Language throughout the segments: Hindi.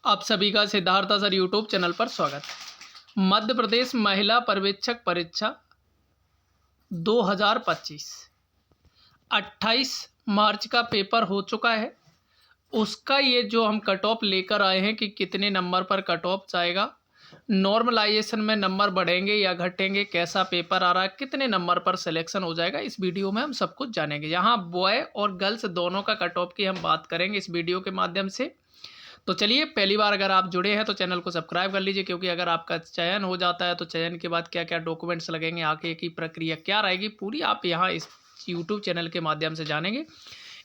आप सभी का सिद्धार्थ सर यूट्यूब चैनल पर स्वागत है। मध्य प्रदेश महिला पर्यवेक्षक परीक्षा 2025 28 मार्च का पेपर हो चुका है। उसका ये जो हम कट ऑफ लेकर आए हैं कि कितने नंबर पर कट ऑफ जाएगा, नॉर्मलाइजेशन में नंबर बढ़ेंगे या घटेंगे, कैसा पेपर आ रहा है, कितने नंबर पर सिलेक्शन हो जाएगा, इस वीडियो में हम सब कुछ जानेंगे। यहाँ बॉय और गर्ल्स दोनों का कट ऑफ की हम बात करेंगे इस वीडियो के माध्यम से। तो चलिए, पहली बार अगर आप जुड़े हैं तो चैनल को सब्सक्राइब कर लीजिए, क्योंकि अगर आपका चयन हो जाता है तो चयन के बाद क्या क्या डॉक्यूमेंट्स लगेंगे, आगे की प्रक्रिया क्या रहेगी, पूरी आप यहाँ इस यूट्यूब चैनल के माध्यम से जानेंगे।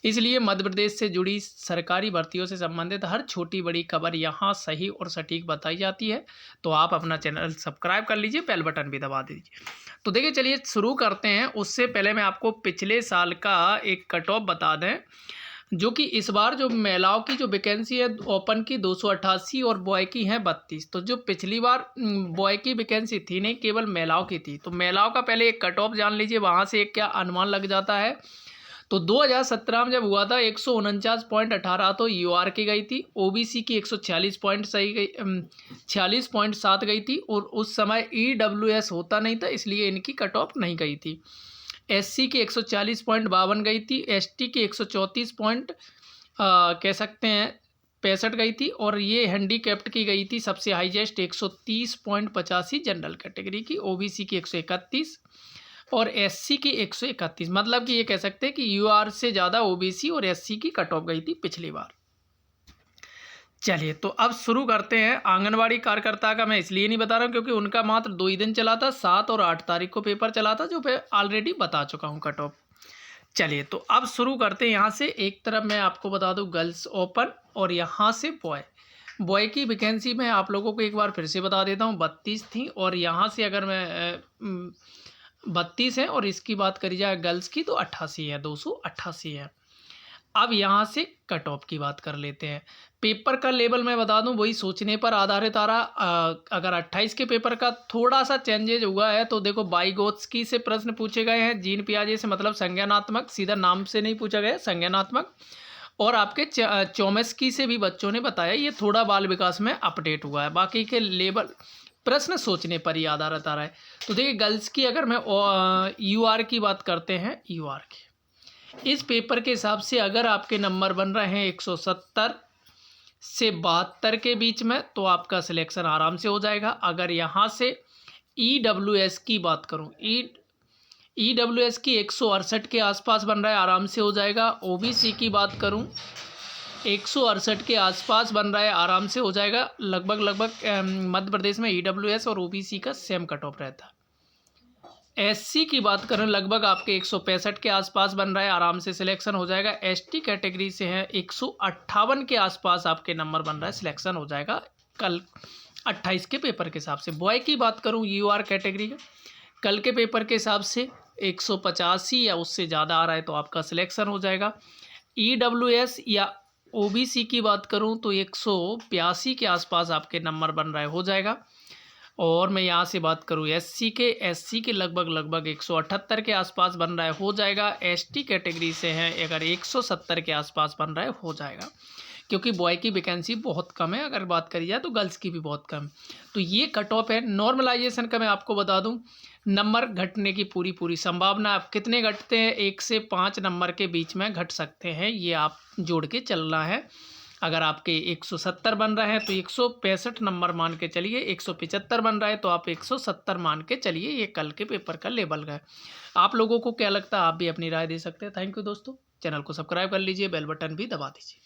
इसलिए मध्य प्रदेश से जुड़ी सरकारी भर्तियों से संबंधित हर छोटी बड़ी खबर यहाँ सही और सटीक बताई जाती है। तो आप अपना चैनल सब्सक्राइब कर लीजिए, बेल बटन भी दबा दीजिए। तो देखिए, चलिए शुरू करते हैं। उससे पहले मैं आपको पिछले साल का एक कट ऑफ बता दें, जो कि इस बार जो महिलाओं की जो वैकेंसी है ओपन की 288 और बॉय की है 32। तो जो पिछली बार बॉय की वैकेंसी थी नहीं, केवल महिलाओं की थी। तो महिलाओं का पहले एक कट ऑफ जान लीजिए, वहाँ से एक क्या अनुमान लग जाता है। तो 2017 में जब हुआ था 149.18 तो यूआर की गई थी, ओबीसी की 146 पॉइंट सही गई, 46.7 गई थी। और उस समय ईडब्ल्यूएस होता नहीं था, इसलिए इनकी कट ऑफ नहीं गई थी। एससी की 140.52 गई थी, एसटी की 134 पॉइंट कह सकते हैं 65 गई थी। और ये हैंडीकैप्ड की गई थी सबसे हाईएस्ट 130.85 जनरल कैटेगरी की, ओबीसी की 131 और एससी की 131। मतलब कि ये कह सकते हैं कि यूआर से ज़्यादा ओबीसी और एससी की कट ऑफ गई थी पिछली बार। चलिए, तो अब शुरू करते हैं। आंगनवाड़ी कार्यकर्ता का मैं इसलिए नहीं बता रहा हूँ क्योंकि उनका मात्र 2 ही दिन चला था, 7 और 8 तारीख को पेपर चला था, जो मैं ऑलरेडी बता चुका हूँ कट ऑफ। चलिए, तो अब शुरू करते हैं। यहाँ से एक तरफ मैं आपको बता दूँ गर्ल्स ओपन और यहाँ से बॉय। बॉय की वैकेंसी मैं आप लोगों को एक बार फिर से बता देता हूँ, 32 थी। और यहाँ से अगर मैं 32 है और इसकी बात करी जाए गर्ल्स की तो 88 है, 288 है। अब यहाँ से कट ऑफ की बात कर लेते हैं। पेपर का लेवल मैं बता दूं, वही सोचने पर आधारित आ रहा। अगर 28 के पेपर का थोड़ा सा चेंजेज हुआ है तो देखो, बाइगोत्स्की से प्रश्न पूछे गए हैं, जीन पियाजे से मतलब संज्ञानात्मक, सीधा नाम से नहीं पूछा गया, संज्ञानात्मक। और आपके चोमेस्की से भी बच्चों ने बताया, ये थोड़ा बाल विकास में अपडेट हुआ है। बाकी के लेवल प्रश्न सोचने पर ही आधारित आ रहा है। तो देखिए, गर्ल्स की अगर मैं यूआर की बात करते हैं, यूआर की इस पेपर के हिसाब से अगर आपके नंबर बन रहे हैं 170 से 72 के बीच में, तो आपका सिलेक्शन आराम से हो जाएगा। अगर यहाँ से ईडब्ल्यूएस की बात करूँ, ईडब्ल्यूएस की 168 के आसपास बन रहा है, आराम से हो जाएगा। ओबीसी की बात करूँ, 168 के आसपास बन रहा है, आराम से हो जाएगा। लगभग मध्य प्रदेश में ईडब्ल्यूएस और ओबीसी का सेम कट ऑफ रहता है। एससी की बात करें, लगभग आपके 165 के आसपास बन रहा है, आराम से सिलेक्शन हो जाएगा। एसटी कैटेगरी से है, 158 के आसपास आपके नंबर बन रहा है, सिलेक्शन हो जाएगा कल 28 के पेपर के हिसाब से। बॉय की बात करूं, यूआर कैटेगरी का कल के पेपर के हिसाब से 185 या उससे ज़्यादा आ रहा है तो आपका सिलेक्शन हो जाएगा। ईडब्ल्यूएस या ओबीसी की बात करूँ तो 182 के आसपास आपके नंबर बन रहा है, हो जाएगा। और मैं यहाँ से बात करूँ एससी के लगभग 178 के आसपास बन रहा है, हो जाएगा। एसटी कैटेगरी से है, अगर 170 के आसपास बन रहा है, हो जाएगा। क्योंकि बॉय की वैकेंसी बहुत कम है, अगर बात करी जाए तो गर्ल्स की भी बहुत कम। तो ये कट ऑफ है। नॉर्मलाइजेशन का मैं आपको बता दूं, नंबर घटने की पूरी संभावना। आप कितने घटते हैं, 1 से 5 नंबर के बीच में घट सकते हैं, ये आप जोड़ के चलना है। अगर आपके 170 बन रहे हैं तो 165 नंबर मान के चलिए, 175 बन रहा है तो आप 170 मान के चलिए। ये कल के पेपर का लेवल है। आप लोगों को क्या लगता है, आप भी अपनी राय दे सकते हैं। थैंक यू दोस्तों, चैनल को सब्सक्राइब कर लीजिए, बेल बटन भी दबा दीजिए।